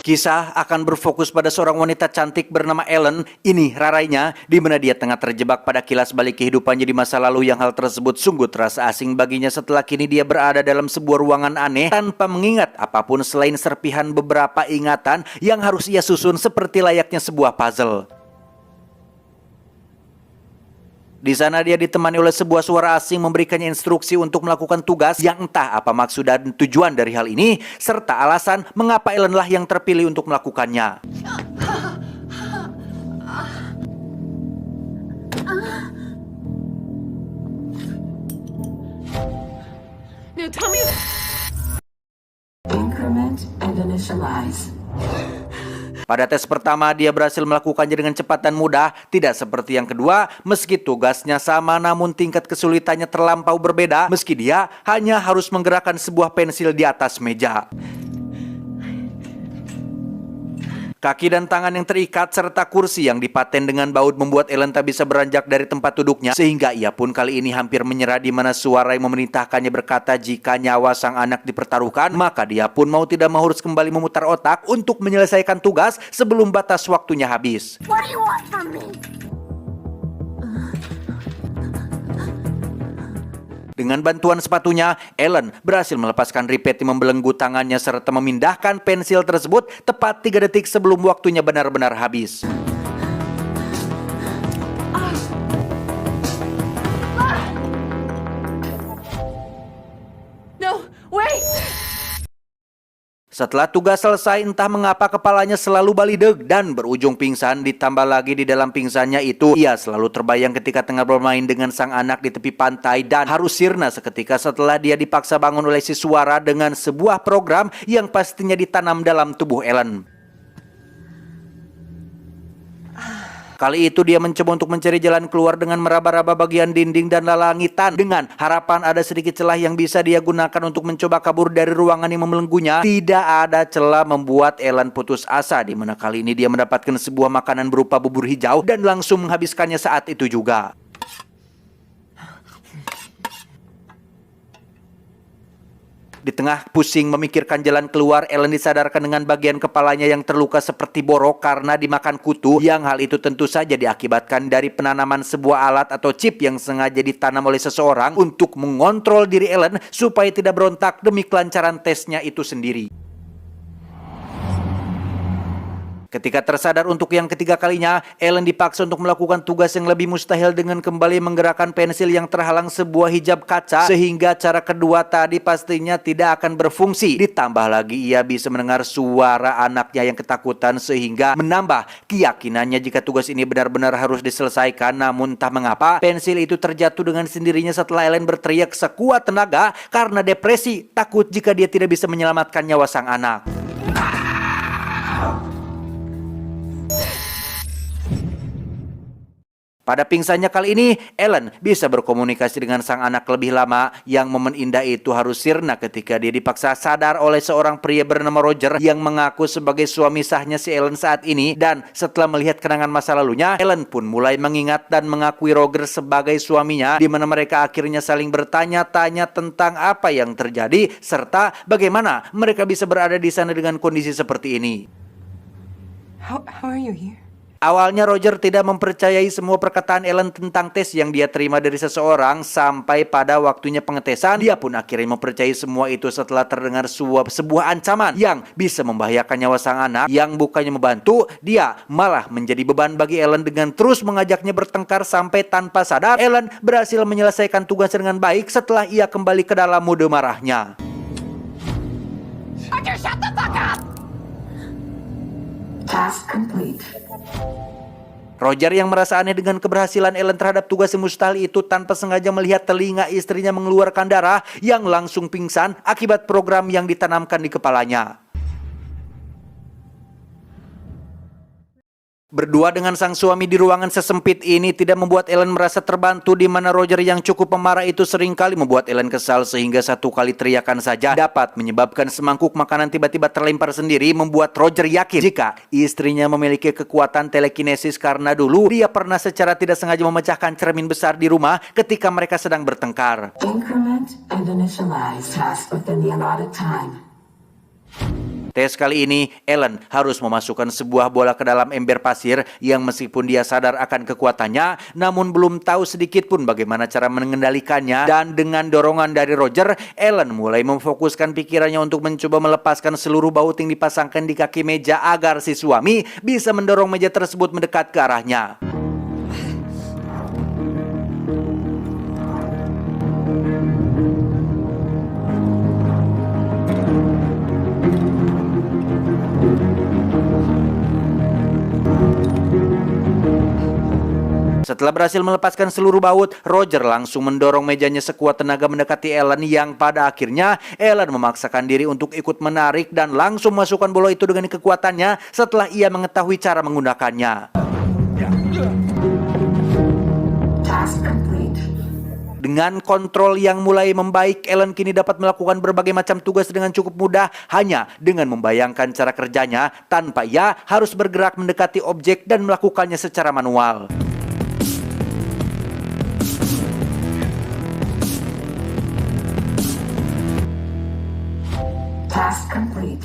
Kisah akan berfokus pada seorang wanita cantik bernama Ellen, ini rarainya, di mana dia tengah terjebak pada kilas balik kehidupannya di masa lalu yang hal tersebut sungguh terasa asing baginya setelah kini dia berada dalam sebuah ruangan aneh tanpa mengingat apapun selain serpihan beberapa ingatan yang harus ia susun seperti layaknya sebuah puzzle. Di sana dia ditemani oleh sebuah suara asing memberikannya instruksi untuk melakukan tugas yang entah apa maksud dan tujuan dari hal ini, serta alasan mengapa Ellen lah yang terpilih untuk melakukannya. No, tell me. Increment and initialize. Pada tes pertama, dia berhasil melakukannya dengan cepat dan mudah, tidak seperti yang kedua, meski tugasnya sama namun tingkat kesulitannya terlampau berbeda, meski dia hanya harus menggerakkan sebuah pensil di atas meja. Kaki dan tangan yang terikat serta kursi yang dipaten dengan baut membuat Ellen tak bisa beranjak dari tempat duduknya, sehingga ia pun kali ini hampir menyerah di mana suara yang memerintahkannya berkata jika nyawa sang anak dipertaruhkan, maka dia pun mau tidak mau harus kembali memutar otak untuk menyelesaikan tugas sebelum batas waktunya habis. What do you want from me? Dengan bantuan sepatunya, Ellen berhasil melepaskan ripet yang membelenggu tangannya serta memindahkan pensil tersebut tepat 3 detik sebelum waktunya benar-benar habis. No, wait! Setelah tugas selesai, entah mengapa kepalanya selalu balideg dan berujung pingsan. Ditambah lagi di dalam pingsannya itu, ia selalu terbayang ketika tengah bermain dengan sang anak di tepi pantai dan harus sirna seketika setelah dia dipaksa bangun oleh si suara dengan sebuah program yang pastinya ditanam dalam tubuh Ellen. Kali itu dia mencoba untuk mencari jalan keluar dengan meraba-raba bagian dinding dan lalangitan dengan harapan ada sedikit celah yang bisa dia gunakan untuk mencoba kabur dari ruangan yang membelenggunya. Tidak ada celah membuat Ellen putus asa, di mana kali ini dia mendapatkan sebuah makanan berupa bubur hijau dan langsung menghabiskannya saat itu juga. Di tengah pusing memikirkan jalan keluar, Ellen disadarkan dengan bagian kepalanya yang terluka seperti borok karena dimakan kutu, yang hal itu tentu saja diakibatkan dari penanaman sebuah alat atau chip yang sengaja ditanam oleh seseorang untuk mengontrol diri Ellen supaya tidak berontak demi kelancaran tesnya itu sendiri. Ketika tersadar untuk yang ketiga kalinya, Ellen dipaksa untuk melakukan tugas yang lebih mustahil dengan kembali menggerakkan pensil yang terhalang sebuah hijab kaca, sehingga cara kedua tadi pastinya tidak akan berfungsi. Ditambah lagi ia bisa mendengar suara anaknya yang ketakutan sehingga menambah keyakinannya jika tugas ini benar-benar harus diselesaikan. Namun entah mengapa pensil itu terjatuh dengan sendirinya setelah Ellen berteriak sekuat tenaga karena depresi, takut jika dia tidak bisa menyelamatkan nyawa sang anak. Pada pingsannya kali ini, Ellen bisa berkomunikasi dengan sang anak lebih lama. Yang momen indah itu harus sirna ketika dia dipaksa sadar oleh seorang pria bernama Roger yang mengaku sebagai suami sahnya si Ellen saat ini. Dan setelah melihat kenangan masa lalunya, Ellen pun mulai mengingat dan mengakui Roger sebagai suaminya, di mana mereka akhirnya saling bertanya-tanya tentang apa yang terjadi serta bagaimana mereka bisa berada di sana dengan kondisi seperti ini. How are you here? Awalnya Roger tidak mempercayai semua perkataan Ellen tentang tes yang dia terima dari seseorang, sampai pada waktunya pengetesan dia pun akhirnya mempercayai semua itu setelah terdengar sebuah ancaman yang bisa membahayakan nyawa sang anak. Yang bukannya membantu, dia malah menjadi beban bagi Ellen dengan terus mengajaknya bertengkar sampai tanpa sadar Ellen berhasil menyelesaikan tugas dengan baik setelah ia kembali ke dalam mode marahnya. Roger, shut the fuck up! Task complete. Roger yang merasa aneh dengan keberhasilan Ellen terhadap tugas yang mustahil itu tanpa sengaja melihat telinga istrinya mengeluarkan darah yang langsung pingsan akibat program yang ditanamkan di kepalanya. Berdua dengan sang suami di ruangan sesempit ini tidak membuat Ellen merasa terbantu, di mana Roger yang cukup pemarah itu seringkali membuat Ellen kesal sehingga satu kali teriakan saja dapat menyebabkan semangkuk makanan tiba-tiba terlempar sendiri, membuat Roger yakin jika istrinya memiliki kekuatan telekinesis karena dulu dia pernah secara tidak sengaja memecahkan cermin besar di rumah ketika mereka sedang bertengkar. Increment and initialize task within the allotted time. Tes kali ini, Ellen harus memasukkan sebuah bola ke dalam ember pasir yang meskipun dia sadar akan kekuatannya, namun belum tahu sedikit pun bagaimana cara mengendalikannya. Dan dengan dorongan dari Roger, Ellen mulai memfokuskan pikirannya untuk mencoba melepaskan seluruh baut yang dipasangkan di kaki meja agar si suami bisa mendorong meja tersebut mendekat ke arahnya. Setelah berhasil melepaskan seluruh baut, Roger langsung mendorong mejanya sekuat tenaga mendekati Ellen yang pada akhirnya Ellen memaksakan diri untuk ikut menarik dan langsung masukkan bola itu dengan kekuatannya setelah ia mengetahui cara menggunakannya. Task complete. Dengan kontrol yang mulai membaik, Ellen kini dapat melakukan berbagai macam tugas dengan cukup mudah hanya dengan membayangkan cara kerjanya tanpa ia harus bergerak mendekati objek dan melakukannya secara manual. Task complete.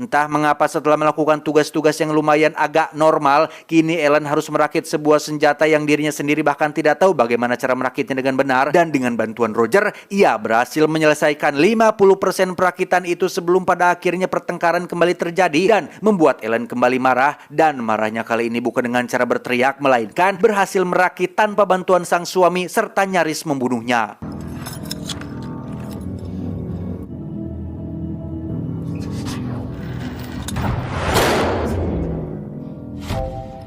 Entah mengapa setelah melakukan tugas-tugas yang lumayan agak normal, kini Ellen harus merakit sebuah senjata yang dirinya sendiri bahkan tidak tahu bagaimana cara merakitnya dengan benar. Dan dengan bantuan Roger, ia berhasil menyelesaikan 50% perakitan itu sebelum pada akhirnya pertengkaran kembali terjadi dan membuat Ellen kembali marah. Dan marahnya kali ini bukan dengan cara berteriak, melainkan berhasil merakit tanpa bantuan sang suami serta nyaris membunuhnya.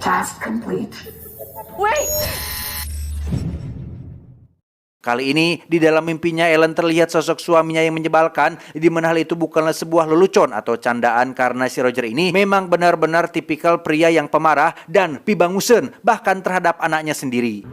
Task complete. Wait! Kali ini, di dalam mimpinya Ellen terlihat sosok suaminya yang menyebalkan, di mana hal itu bukanlah sebuah lelucon atau candaan karena si Roger ini memang benar-benar tipikal pria yang pemarah dan pibangusen bahkan terhadap anaknya sendiri.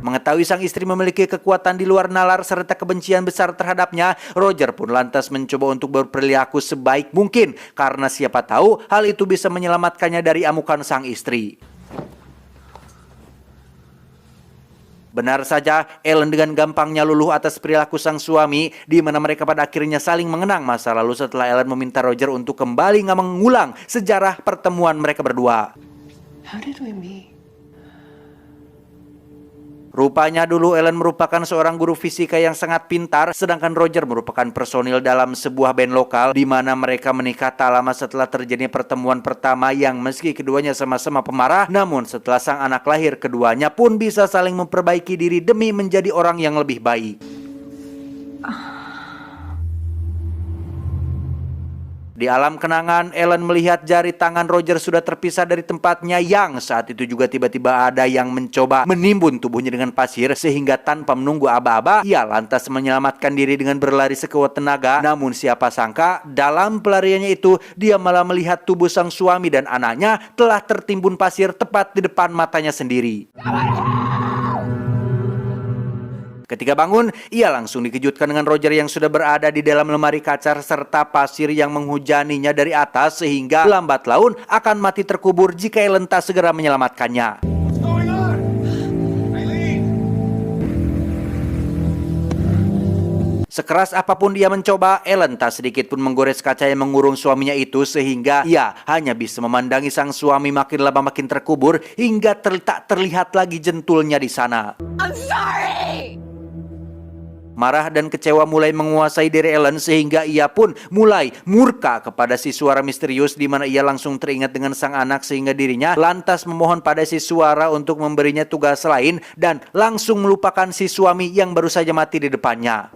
Mengetahui sang istri memiliki kekuatan di luar nalar serta kebencian besar terhadapnya, Roger pun lantas mencoba untuk berperilaku sebaik mungkin karena siapa tahu hal itu bisa menyelamatkannya dari amukan sang istri. Benar saja, Ellen dengan gampangnya luluh atas perilaku sang suami, di mana mereka pada akhirnya saling mengenang masa lalu setelah Ellen meminta Roger untuk kembali mengulang sejarah pertemuan mereka berdua. How did we meet? Rupanya dulu Ellen merupakan seorang guru fisika yang sangat pintar, sedangkan Roger merupakan personil dalam sebuah band lokal di mana mereka menikah tak lama setelah terjadinya pertemuan pertama yang meski keduanya sama-sama pemarah, namun setelah sang anak lahir keduanya pun bisa saling memperbaiki diri demi menjadi orang yang lebih baik. Di alam kenangan, Ellen melihat jari tangan Roger sudah terpisah dari tempatnya yang saat itu juga tiba-tiba ada yang mencoba menimbun tubuhnya dengan pasir sehingga tanpa menunggu aba-aba, ia lantas menyelamatkan diri dengan berlari sekuat tenaga. Namun siapa sangka dalam pelariannya itu dia malah melihat tubuh sang suami dan anaknya telah tertimbun pasir tepat di depan matanya sendiri. Ketika bangun, ia langsung dikejutkan dengan Roger yang sudah berada di dalam lemari kaca serta pasir yang menghujaninya dari atas sehingga lambat laun akan mati terkubur jika Ellen tak segera menyelamatkannya. Sekeras apapun dia mencoba, Ellen tak sedikit pun menggores kaca yang mengurung suaminya itu sehingga ia hanya bisa memandangi sang suami makin lama makin terkubur hingga tak terlihat lagi jentulnya di sana. I'm sorry! Marah dan kecewa mulai menguasai diri Ellen sehingga ia pun mulai murka kepada si suara misterius di mana ia langsung teringat dengan sang anak sehingga dirinya lantas memohon pada si suara untuk memberinya tugas lain dan langsung melupakan si suami yang baru saja mati di depannya.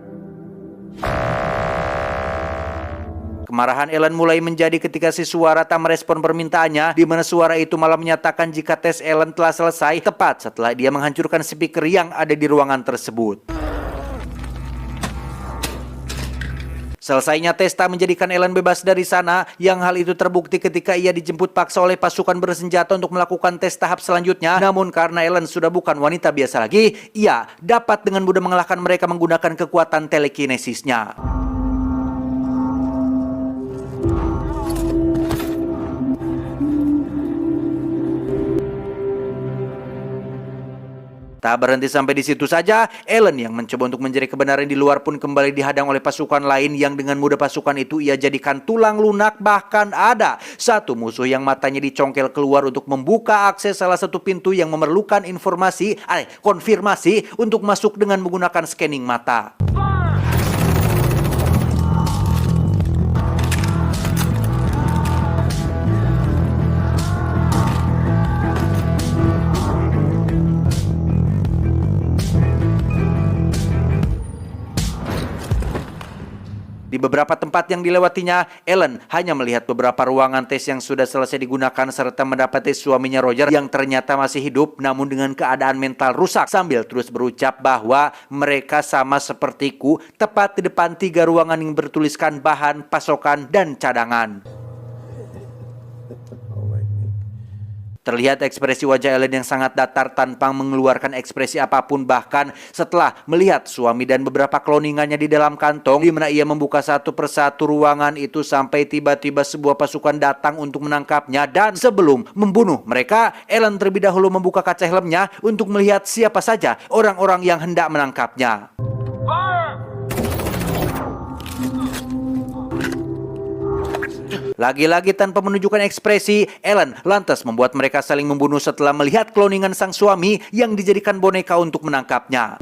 Kemarahan Ellen mulai menjadi ketika si suara tak merespon permintaannya, di mana suara itu malah menyatakan jika tes Ellen telah selesai tepat setelah dia menghancurkan speaker yang ada di ruangan tersebut. Selesainya tes tak menjadikan Ellen bebas dari sana, yang hal itu terbukti ketika ia dijemput paksa oleh pasukan bersenjata untuk melakukan tes tahap selanjutnya. Namun karena Ellen sudah bukan wanita biasa lagi, ia dapat dengan mudah mengalahkan mereka menggunakan kekuatan telekinesisnya. Tak berhenti sampai di situ saja, Ellen yang mencoba untuk mencari kebenaran di luar pun kembali dihadang oleh pasukan lain yang dengan mudah pasukan itu ia jadikan tulang lunak. Bahkan ada satu musuh yang matanya dicongkel keluar untuk membuka akses salah satu pintu yang memerlukan konfirmasi untuk masuk dengan menggunakan scanning mata. Di beberapa tempat yang dilewatinya, Ellen hanya melihat beberapa ruangan tes yang sudah selesai digunakan serta mendapati suaminya Roger yang ternyata masih hidup namun dengan keadaan mental rusak, sambil terus berucap bahwa mereka sama sepertiku tepat di depan 3 ruangan yang bertuliskan bahan, pasokan, dan cadangan. Terlihat ekspresi wajah Ellen yang sangat datar tanpa mengeluarkan ekspresi apapun, bahkan setelah melihat suami dan beberapa kloningannya di dalam kantong, di mana ia membuka satu persatu ruangan itu sampai tiba-tiba sebuah pasukan datang untuk menangkapnya. Dan sebelum membunuh mereka, Ellen terlebih dahulu membuka kaca helmnya untuk melihat siapa saja orang-orang yang hendak menangkapnya. Lagi-lagi tanpa menunjukkan ekspresi, Ellen lantas membuat mereka saling membunuh setelah melihat kloningan sang suami yang dijadikan boneka untuk menangkapnya.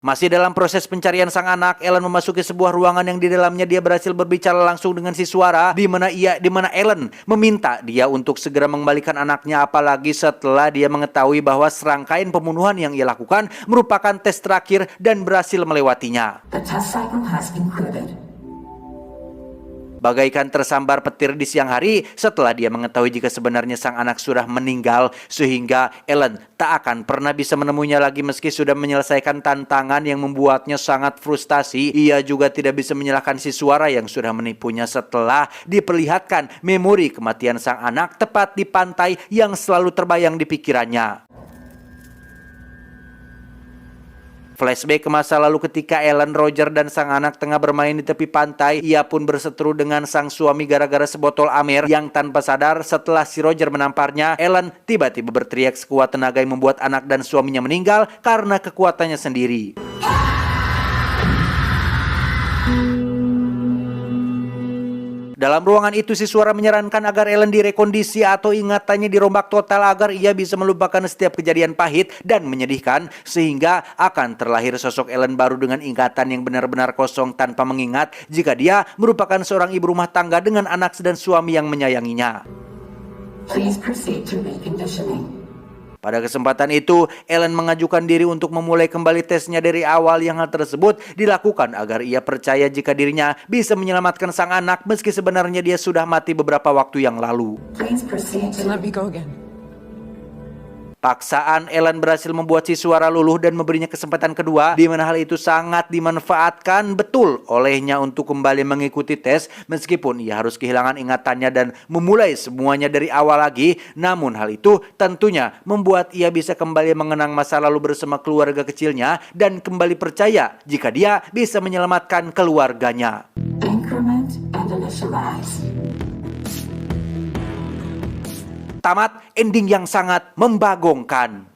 Masih dalam proses pencarian sang anak, Ellen memasuki sebuah ruangan yang di dalamnya dia berhasil berbicara langsung dengan si suara, di mana Ellen meminta dia untuk segera mengembalikan anaknya, apalagi setelah dia mengetahui bahwa serangkaian pembunuhan yang ia lakukan merupakan tes terakhir dan berhasil melewatinya. The test cycle has concluded. Bagaikan tersambar petir di siang hari setelah dia mengetahui jika sebenarnya sang anak sudah meninggal, sehingga Ellen tak akan pernah bisa menemuinya lagi meski sudah menyelesaikan tantangan yang membuatnya sangat frustasi. Ia juga tidak bisa menyalahkan si suara yang sudah menipunya setelah diperlihatkan memori kematian sang anak tepat di pantai yang selalu terbayang di pikirannya. Flashback ke masa lalu ketika Ellen, Roger, dan sang anak tengah bermain di tepi pantai. Ia pun berseteru dengan sang suami gara-gara sebotol amer yang tanpa sadar setelah si Roger menamparnya, Ellen tiba-tiba berteriak sekuat tenaga yang membuat anak dan suaminya meninggal karena kekuatannya sendiri. Dalam ruangan itu si suara menyarankan agar Ellen direkondisi atau ingatannya dirombak total agar ia bisa melupakan setiap kejadian pahit dan menyedihkan, sehingga akan terlahir sosok Ellen baru dengan ingatan yang benar-benar kosong tanpa mengingat jika dia merupakan seorang ibu rumah tangga dengan anak dan suami yang menyayanginya. Please proceed to reconditioning. Pada kesempatan itu, Ellen mengajukan diri untuk memulai kembali tesnya dari awal, yang hal tersebut dilakukan agar ia percaya jika dirinya bisa menyelamatkan sang anak meski sebenarnya dia sudah mati beberapa waktu yang lalu. Please proceed to Let me go again. Paksaan Ellen berhasil membuat si suara luluh dan memberinya kesempatan kedua, di mana hal itu sangat dimanfaatkan betul olehnya untuk kembali mengikuti tes meskipun ia harus kehilangan ingatannya dan memulai semuanya dari awal lagi. Namun hal itu tentunya membuat ia bisa kembali mengenang masa lalu bersama keluarga kecilnya dan kembali percaya jika dia bisa menyelamatkan keluarganya. increment and initialize. Tamat ending yang sangat membagongkan.